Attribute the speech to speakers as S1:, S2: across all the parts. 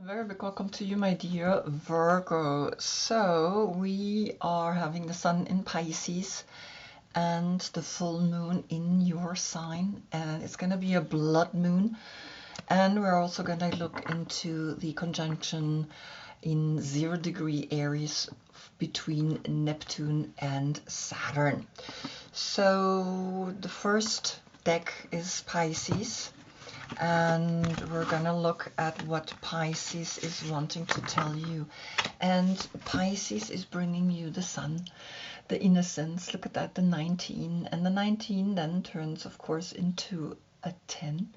S1: A very big welcome to you, my dear Virgo. So we are having the sun in Pisces and the full moon in your sign, and it's going to be a blood moon. And we're also going to look into the conjunction in 0° Aries between Neptune and Saturn. So the first deck is Pisces, and we're gonna look at what Pisces is wanting to tell you. And Pisces is bringing you the sun, the innocence. Look at that, the 19, and the 19 then turns, of course, into a 10,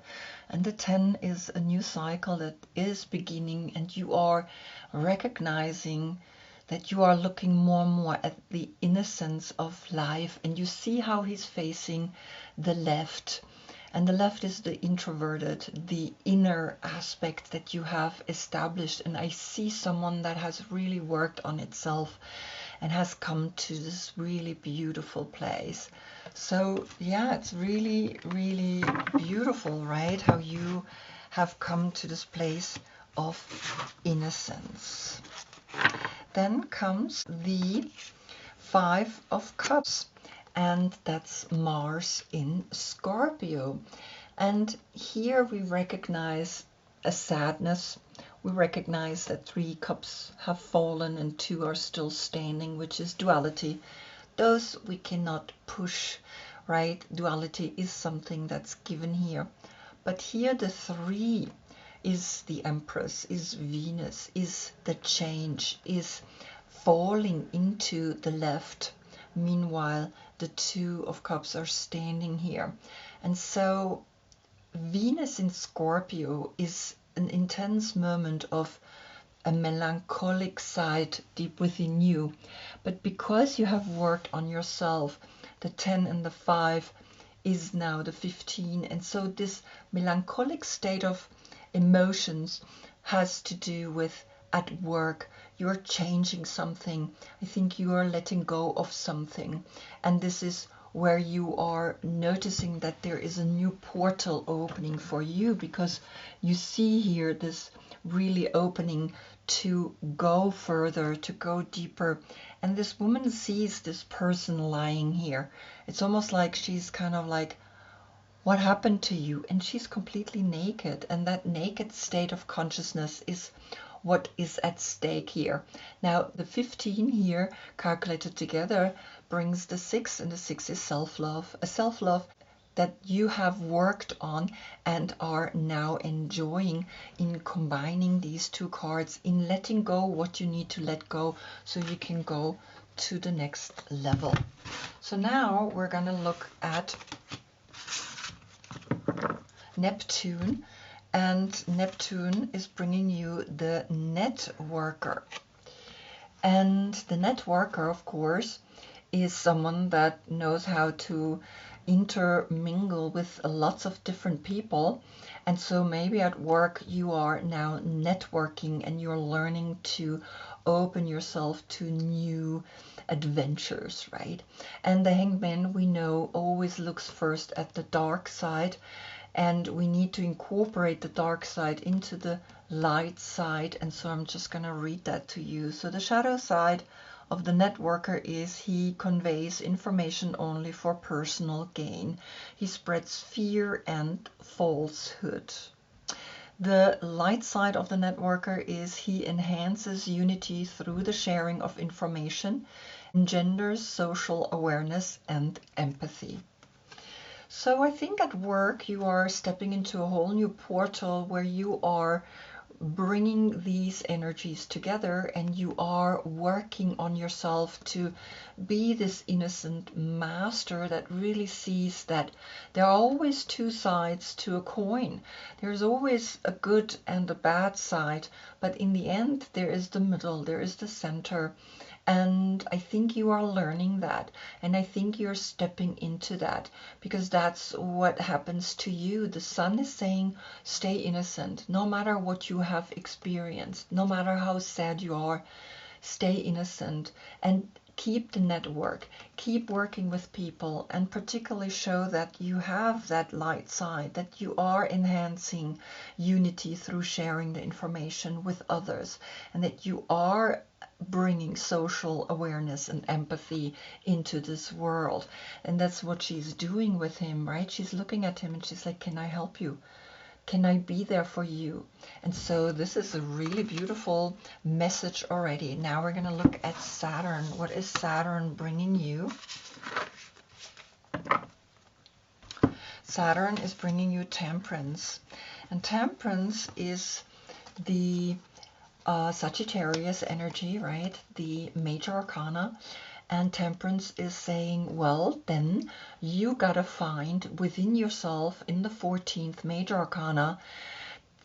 S1: and the 10 is a new cycle that is beginning, and you are recognizing that you are looking more and more at the innocence of life, and you see how he's facing the left. And the left is the introverted, the inner aspect that you have established. And I see someone that has really worked on itself and has come to this really beautiful place. So yeah, it's really, really beautiful, right? How you have come to this place of innocence. Then comes the Five of Cups, and that's Mars in Scorpio. And here we recognize a sadness. We recognize that 3 cups have fallen and 2 are still standing, which is duality. Those we cannot push, right? Duality is something that's given here. But here the 3 is the Empress, is Venus, is the change, is falling into the left. Meanwhile, the 2 of Cups are standing here. And so Venus in Scorpio is an intense moment of a melancholic side deep within you. But because you have worked on yourself, the 10 and the 5 is now the 15. And so this melancholic state of emotions has to do with at work. You're changing something. I think you are letting go of something. And this is where you are noticing that there is a new portal opening for you, because you see here this really opening to go further, to go deeper. And this woman sees this person lying here. It's almost like she's kind of like, what happened to you? And she's completely naked. And that naked state of consciousness is what is at stake here. Now, the 15 here, calculated together, brings the 6, and the 6 is self-love. A self-love that you have worked on and are now enjoying in combining these 2 cards, in letting go what you need to let go so you can go to the next level. So now we're going to look at Neptune. And Neptune is bringing you the networker. And the networker, of course, is someone that knows how to intermingle with lots of different people. And so maybe at work you are now networking and you're learning to open yourself to new adventures, right? And the Hangman, we know, always looks first at the dark side. And we need to incorporate the dark side into the light side. And so I'm just going to read that to you. So the shadow side of the networker is he conveys information only for personal gain. He spreads fear and falsehood. The light side of the networker is he enhances unity through the sharing of information, engenders social awareness and empathy. So I think at work you are stepping into a whole new portal where you are bringing these energies together, and you are working on yourself to be this innocent master that really sees that there are always 2 sides to a coin. There's always a good and a bad side, but in the end there is the middle, there is the center. And I think you are learning that, and I think you're stepping into that, because that's what happens to you. The sun is saying, stay innocent, no matter what you have experienced, no matter how sad you are, stay innocent and keep the network, keep working with people, and particularly show that you have that light side, that you are enhancing unity through sharing the information with others, and that you are bringing social awareness and empathy into this world. And that's what she's doing with him, right? She's looking at him and she's like, can I help you? Can I be there for you? And so this is a really beautiful message already. Now we're going to look at Saturn. What is Saturn bringing you? Saturn is bringing you Temperance. And Temperance is the Sagittarius energy, right? The major arcana. And Temperance is saying, well, then you gotta find within yourself in the 14th major arcana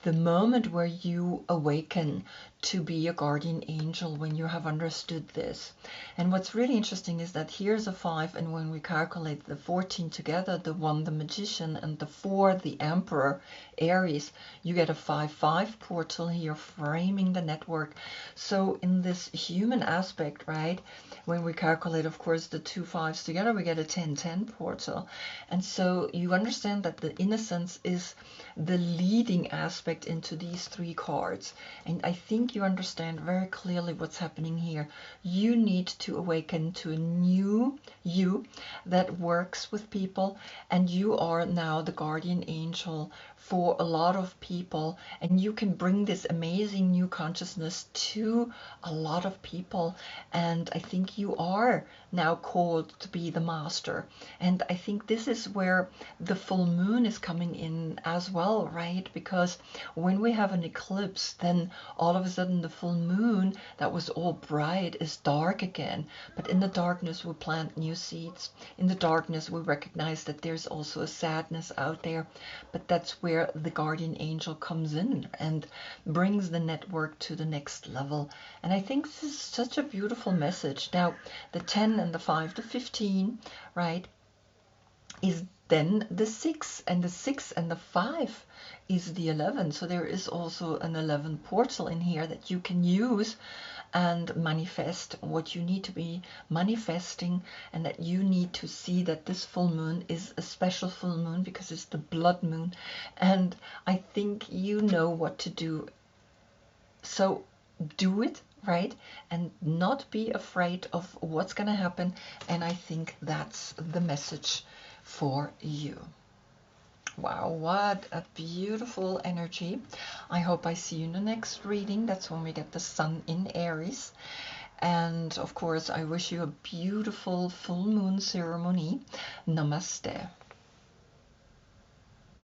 S1: the moment where you awaken to be a guardian angel, when you have understood this. And what's really interesting is that here's a 5, and when we calculate the 14 together, the 1, the Magician, and the 4, the Emperor, Aries, you get a 5-5 portal here framing the network. So in this human aspect, right, when we calculate, of course, the 2 5s together, we get a 10-10 portal. And so you understand that the innocence is the leading aspect into these 3 cards. And I think you understand very clearly what's happening here. You need to awaken to a new you that works with people, and you are now the guardian angel for a lot of people, and you can bring this amazing new consciousness to a lot of people. And I think you are now called to be the master. And I think this is where the full moon is coming in as well, right? Because when we have an eclipse, then all of a sudden the full moon that was all bright is dark again. But in the darkness we plant new seeds. In the darkness we recognize that there's also a sadness out there. But that's where the guardian angel comes in and brings the network to the next level. And I think this is such a beautiful message. Now, the 10 and the 5, the 15, right, is then the 6, and the 6 and the 5 is the 11. So there is also an 11 portal in here that you can use and manifest what you need to be manifesting, and that you need to see that this full moon is a special full moon because it's the blood moon. And I think you know what to do. So do it, right? And not be afraid of what's going to happen. And I think that's the message for you. Wow, what a beautiful energy. I hope I see you in the next reading. That's when we get the sun in Aries. And of course, I wish you a beautiful full moon ceremony. Namaste.